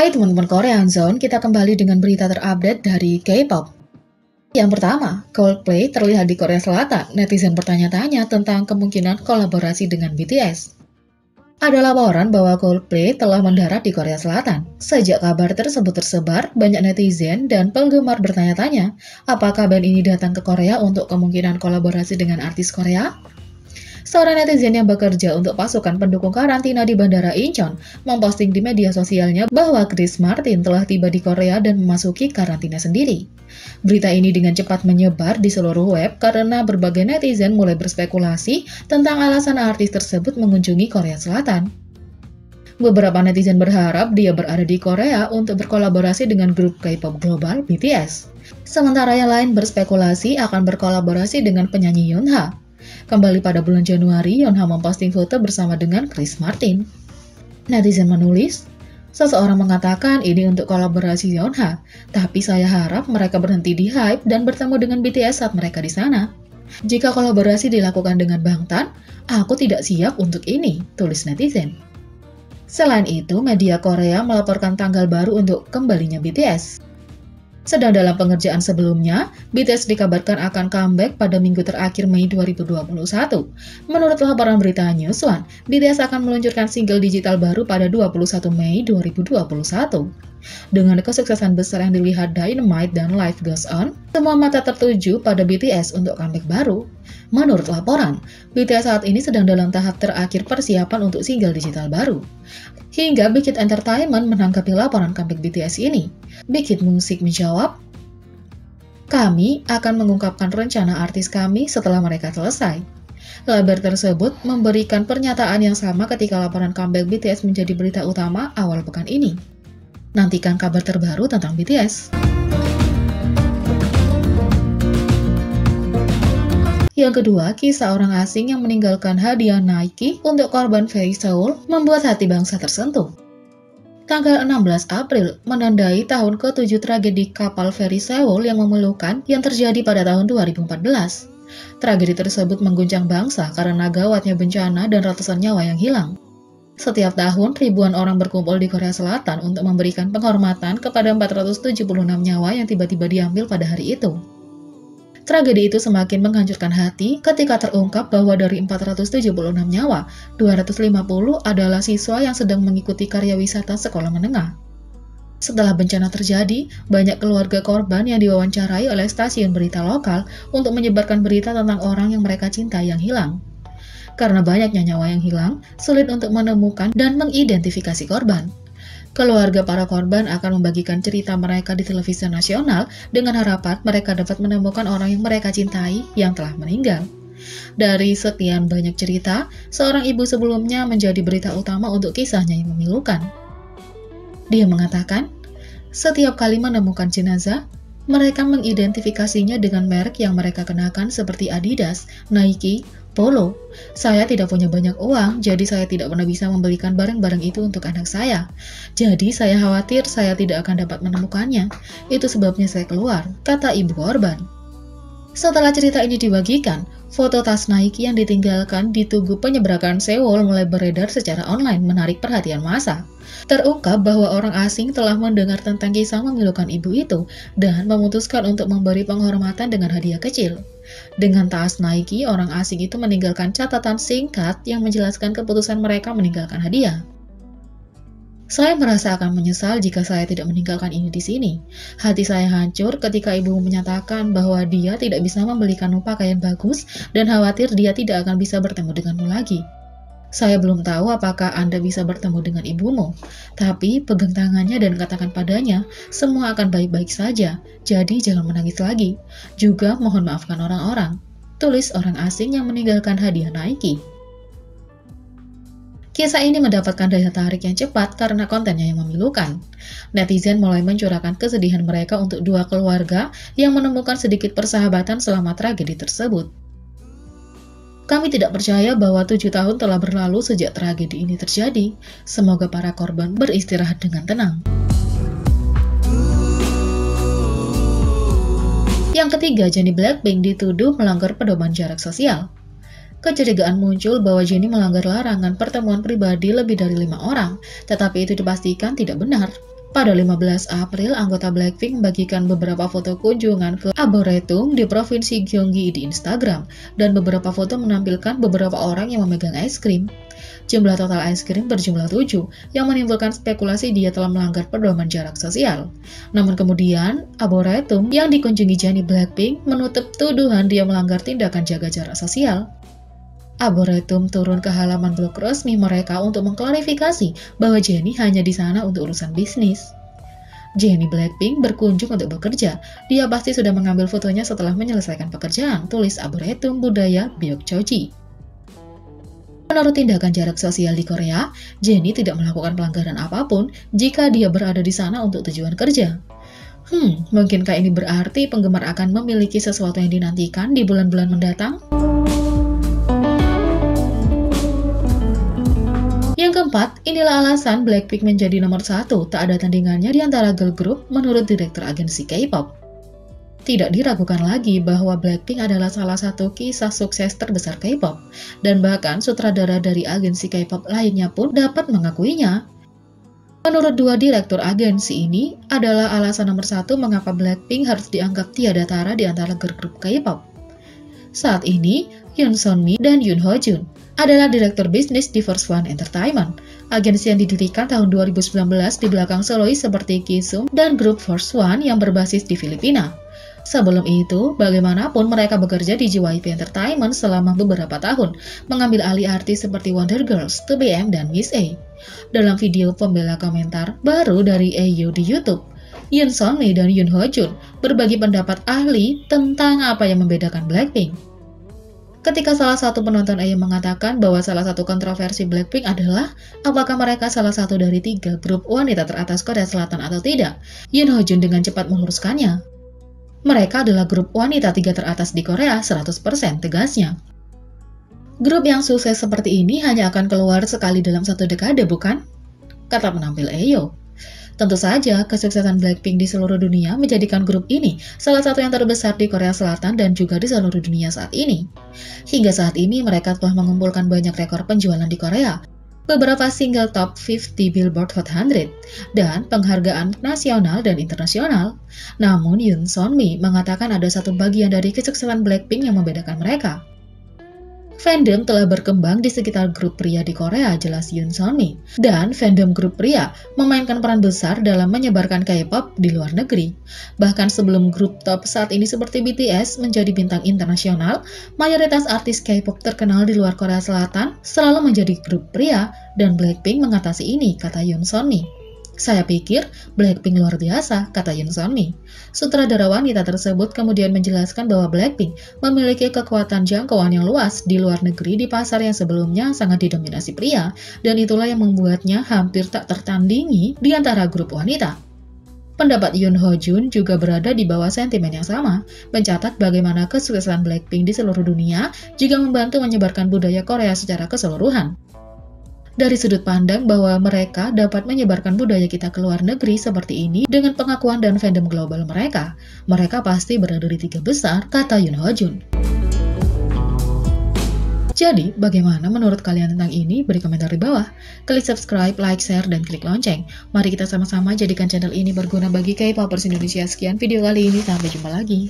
Hai teman-teman Korean Zone, kita kembali dengan berita terupdate dari K-pop. Yang pertama, Coldplay terlihat di Korea Selatan. Netizen bertanya-tanya tentang kemungkinan kolaborasi dengan BTS. Ada laporan bahwa Coldplay telah mendarat di Korea Selatan. Sejak kabar tersebut tersebar, banyak netizen dan penggemar bertanya-tanya, apakah band ini datang ke Korea untuk kemungkinan kolaborasi dengan artis Korea? Seorang netizen yang bekerja untuk pasukan pendukung karantina di Bandara Incheon memposting di media sosialnya bahwa Chris Martin telah tiba di Korea dan memasuki karantina sendiri. Berita ini dengan cepat menyebar di seluruh web karena berbagai netizen mulai berspekulasi tentang alasan artis tersebut mengunjungi Korea Selatan. Beberapa netizen berharap dia berada di Korea untuk berkolaborasi dengan grup K-pop global BTS. Sementara yang lain berspekulasi akan berkolaborasi dengan penyanyi Yonha. Kembali pada bulan Januari, Yonha memposting foto bersama dengan Chris Martin. Netizen menulis, seseorang mengatakan ini untuk kolaborasi Yonha, tapi saya harap mereka berhenti di hype dan bertemu dengan BTS saat mereka di sana. Jika kolaborasi dilakukan dengan Bangtan, aku tidak siap untuk ini, tulis netizen. Selain itu, media Korea melaporkan tanggal baru untuk kembalinya BTS. Sedang dalam pengerjaan sebelumnya, BTS dikabarkan akan comeback pada minggu terakhir Mei 2021. Menurut laporan berita Newsone, BTS akan meluncurkan single digital baru pada 21 Mei 2021. Dengan kesuksesan besar yang dilihat Dynamite dan Life Goes On, semua mata tertuju pada BTS untuk comeback baru. Menurut laporan, BTS saat ini sedang dalam tahap terakhir persiapan untuk single digital baru. Hingga Big Hit Entertainment menanggapi laporan comeback BTS ini. Big Hit Music menjawab, kami akan mengungkapkan rencana artis kami setelah mereka selesai. Label tersebut memberikan pernyataan yang sama ketika laporan comeback BTS menjadi berita utama awal pekan ini. Nantikan kabar terbaru tentang BTS. Yang kedua, kisah orang asing yang meninggalkan hadiah Nike untuk korban Ferry Seoul membuat hati bangsa tersentuh. Tanggal 16 April menandai tahun ke-7 tragedi kapal Ferry Seoul yang memilukan yang terjadi pada tahun 2014. Tragedi tersebut mengguncang bangsa karena gawatnya bencana dan ratusan nyawa yang hilang. Setiap tahun, ribuan orang berkumpul di Korea Selatan untuk memberikan penghormatan kepada 476 nyawa yang tiba-tiba diambil pada hari itu. Tragedi itu semakin menghancurkan hati ketika terungkap bahwa dari 476 nyawa, 250 adalah siswa yang sedang mengikuti karya wisata sekolah menengah. Setelah bencana terjadi, banyak keluarga korban yang diwawancarai oleh stasiun berita lokal untuk menyebarkan berita tentang orang yang mereka cintai yang hilang. Karena banyaknya nyawa yang hilang, sulit untuk menemukan dan mengidentifikasi korban. Keluarga para korban akan membagikan cerita mereka di televisi nasional dengan harapan mereka dapat menemukan orang yang mereka cintai yang telah meninggal. Dari sekian banyak cerita, seorang ibu sebelumnya menjadi berita utama untuk kisahnya yang memilukan. Dia mengatakan, setiap kali menemukan jenazah, mereka mengidentifikasinya dengan merek yang mereka kenakan seperti Adidas, Nike, Polo. Saya tidak punya banyak uang, jadi saya tidak pernah bisa membelikan barang-barang itu untuk anak saya. Jadi saya khawatir saya tidak akan dapat menemukannya. Itu sebabnya saya keluar, kata ibu korban. Setelah cerita ini dibagikan, foto tas Nike yang ditinggalkan di tugu penyeberangan Seoul mulai beredar secara online, menarik perhatian massa. Terungkap bahwa orang asing telah mendengar tentang kisah memilukan ibu itu dan memutuskan untuk memberi penghormatan dengan hadiah kecil. Dengan tas Nike, orang asing itu meninggalkan catatan singkat yang menjelaskan keputusan mereka meninggalkan hadiah. Saya merasa akan menyesal jika saya tidak meninggalkan ini di sini. Hati saya hancur ketika ibu menyatakan bahwa dia tidak bisa membelikanmu pakaian bagus dan khawatir dia tidak akan bisa bertemu denganmu lagi. Saya belum tahu apakah Anda bisa bertemu dengan ibumu, tapi pegang tangannya dan katakan padanya, semua akan baik-baik saja, jadi jangan menangis lagi. Juga mohon maafkan orang-orang, tulis orang asing yang meninggalkan hadiah Nike. Kisah ini mendapatkan daya tarik yang cepat karena kontennya yang memilukan. Netizen mulai mencurahkan kesedihan mereka untuk dua keluarga yang menemukan sedikit persahabatan selama tragedi tersebut. Kami tidak percaya bahwa 7 tahun telah berlalu sejak tragedi ini terjadi. Semoga para korban beristirahat dengan tenang. Yang ketiga, Jennie Blackpink dituduh melanggar pedoman jarak sosial. Kecurigaan muncul bahwa Jennie melanggar larangan pertemuan pribadi lebih dari 5 orang, tetapi itu dipastikan tidak benar. Pada 15 April, anggota Blackpink membagikan beberapa foto kunjungan ke Arboretum di Provinsi Gyeonggi di Instagram, dan beberapa foto menampilkan beberapa orang yang memegang es krim. Jumlah total es krim berjumlah 7, yang menimbulkan spekulasi dia telah melanggar pedoman jarak sosial. Namun kemudian, Arboretum yang dikunjungi Jennie Blackpink menutup tuduhan dia melanggar tindakan jaga jarak sosial. Arboretum turun ke halaman blog resmi mereka untuk mengklarifikasi bahwa Jennie hanya di sana untuk urusan bisnis. Jennie Blackpink berkunjung untuk bekerja. Dia pasti sudah mengambil fotonya setelah menyelesaikan pekerjaan, tulis Arboretum Budaya Byokchoji. Menurut tindakan jarak sosial di Korea, Jennie tidak melakukan pelanggaran apapun jika dia berada di sana untuk tujuan kerja. Mungkinkah ini berarti penggemar akan memiliki sesuatu yang dinantikan di bulan-bulan mendatang? Yang keempat, inilah alasan Blackpink menjadi nomor 1, tak ada tandingannya di antara girl group menurut direktur agensi K-pop. Tidak diragukan lagi bahwa Blackpink adalah salah satu kisah sukses terbesar K-pop, dan bahkan sutradara dari agensi K-pop lainnya pun dapat mengakuinya. Menurut dua direktur agensi ini, adalah alasan nomor 1 mengapa Blackpink harus dianggap tiada tara di antara girl group K-pop. Saat ini, Yoon Sunmi dan Yoon Ho Jun adalah direktur bisnis di First One Entertainment, agensi yang didirikan tahun 2019 di belakang solois seperti Kisum dan grup First One yang berbasis di Filipina. Sebelum itu, bagaimanapun mereka bekerja di JYP Entertainment selama beberapa tahun, mengambil alih artis seperti Wonder Girls, 2PM, dan Miss A. Dalam video pembela komentar baru dari AU di YouTube, Yoon Sunmi dan Yoon Ho Jun berbagi pendapat ahli tentang apa yang membedakan Blackpink. Ketika salah satu penonton AU mengatakan bahwa salah satu kontroversi Blackpink adalah apakah mereka salah satu dari 3 grup wanita teratas Korea Selatan atau tidak, Yoon Ho Jun dengan cepat meluruskannya. Mereka adalah grup wanita 3 teratas di Korea 100%, tegasnya. Grup yang sukses seperti ini hanya akan keluar sekali dalam 1 dekade, bukan? Kata penampil AU. Tentu saja, kesuksesan Blackpink di seluruh dunia menjadikan grup ini salah satu yang terbesar di Korea Selatan dan juga di seluruh dunia saat ini. Hingga saat ini, mereka telah mengumpulkan banyak rekor penjualan di Korea, beberapa single top 50 Billboard Hot 100, dan penghargaan nasional dan internasional. Namun, Yoon Sunmi mengatakan ada satu bagian dari kesuksesan Blackpink yang membedakan mereka. Fandom telah berkembang di sekitar grup pria di Korea, jelas Yoon Sunmi. Dan fandom grup pria memainkan peran besar dalam menyebarkan K-pop di luar negeri. Bahkan sebelum grup top saat ini seperti BTS menjadi bintang internasional, mayoritas artis K-pop terkenal di luar Korea Selatan selalu menjadi grup pria, dan Blackpink mengatasi ini, kata Yoon Sunmi. Saya pikir Blackpink luar biasa, kata Yoon Sunmi. Sutradara wanita tersebut kemudian menjelaskan bahwa Blackpink memiliki kekuatan jangkauan yang luas di luar negeri di pasar yang sebelumnya sangat didominasi pria, dan itulah yang membuatnya hampir tak tertandingi di antara grup wanita. Pendapat Yoon Ho Jun juga berada di bawah sentimen yang sama, mencatat bagaimana kesuksesan Blackpink di seluruh dunia juga membantu menyebarkan budaya Korea secara keseluruhan. Dari sudut pandang bahwa mereka dapat menyebarkan budaya kita ke luar negeri seperti ini dengan pengakuan dan fandom global mereka pasti berada di 3 besar, kata Yoon Ho Jun. Jadi, bagaimana menurut kalian tentang ini? Beri komentar di bawah. Klik subscribe, like, share, dan klik lonceng. Mari kita sama-sama jadikan channel ini berguna bagi K-popers Indonesia. Sekian video kali ini, sampai jumpa lagi.